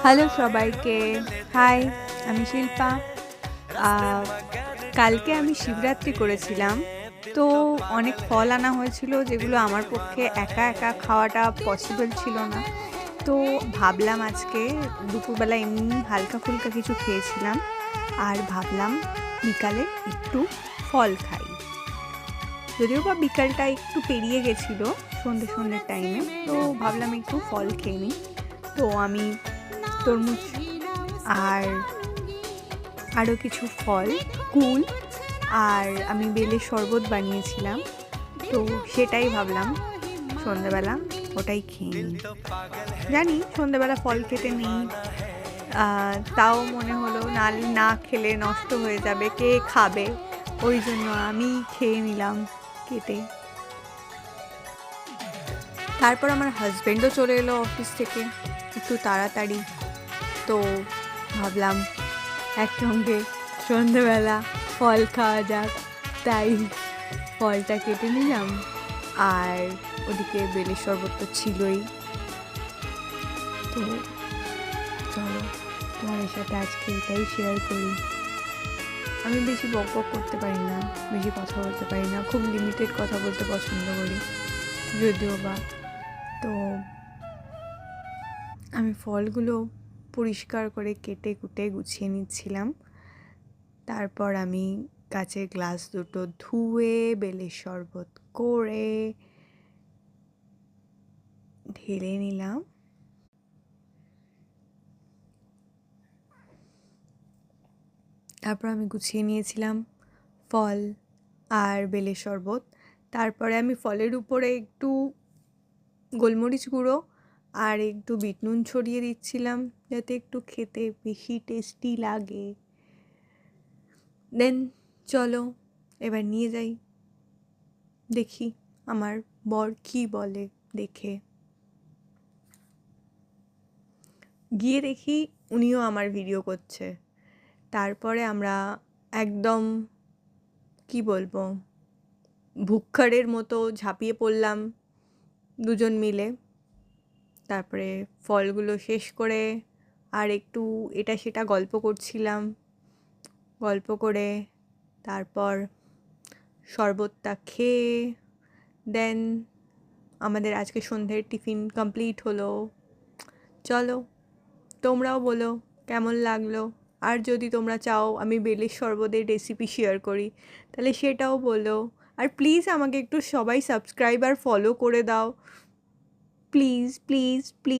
Hello সবাইকে, high, আমি শিল্পা। কালকে আমি শিবরাত্রি করেছিলাম, তো অনেক ফল আনা হয়েছিল যেগুলো আমার পক্ষে একা একা খাওয়াটা পসিবল ছিল না। তো ভাবলাম আজকে দুপুরবেলা এমনি হালকা ফুলকা কিছু খেয়েছিলাম, আর ভাবলাম বিকালে একটু ফল খাই। যদিও বা বিকালটা একটু পেরিয়ে গেছিলো, সন্ধ্যের টাইমে, তো ভাবলাম একটু ফল খেয়ে নিই। তো আমি তরমুজ আর আরও কিছু ফল, কুল, আর আমি বেলের শরবত বানিয়েছিলাম, তো সেটাই ভাবলাম সন্ধ্যেবেলা ওটাই খেয়ে নিই। জানি সন্ধ্যেবেলা ফল খেতে নেই, তাও মনে হলো না খেলে নষ্ট হয়ে যাবে, কে খাবে, ওই জন্য আমি খেয়ে নিলাম কেটে। তারপর আমার হাজব্যান্ডও চলে এলো অফিস থেকে একটু তাড়াতাড়ি, তো ভাবলাম একসঙ্গে সন্ধ্যেবেলা ফল খাওয়া যাক, তাই ফলটা কেটে নিলাম। আর ওদিকে বেলের শরবত তো ছিলই। তো চলো তোমাদের সাথে আজকে এটাই শেয়ার করি। আমি বেশি বক বক করতে পারি না, বেশি কথা বলতে পারি না, খুব লিমিটেড কথা বলতে পছন্দ করি যদিও বা। তো আমি ফলগুলো পরিষ্কার করে কেটে কুটে গুছিয়ে নিচ্ছিলাম। তারপর আমি কাচের গ্লাস দুটো ধুয়ে বেলের শরবত করে ঢেলে নিলাম। তারপর আমি গুছিয়ে নিয়েছিলাম ফল আর বেলের শরবত। তারপরে আমি ফলের উপরে একটু গোলমরিচ গুঁড়ো আর একটু বিট নুন ছড়িয়ে দিচ্ছিলাম, যাতে একটু খেতে বেশি টেস্টি লাগে। দেন চলো এবার নিয়ে যাই, দেখি আমার বর কী বলে। গিয়ে দেখি উনিও আমার ভিডিও করছে। তারপরে আমরা একদম কি বলবো, ভুক্কারের মতো ঝাঁপিয়ে পড়লাম দুজন মিলে। তারপরে ফলগুলো শেষ করে আর একটু এটা সেটা গল্প করছিলাম, গল্প করে তারপর শরবতটা খেয়ে দেন আমাদের আজকে সন্ধ্যের টিফিন কমপ্লিট হলো। চলো তোমরাও বলো কেমন লাগলো, আর যদি তোমরা চাও আমি বেলের শরবতের রেসিপি শেয়ার করি তাহলে সেটাও বলো। আর প্লিজ আমাকে একটু সবাই সাবস্ক্রাইব আর ফলো করে দাও, প্লিজ প্লিজ প্লিজ।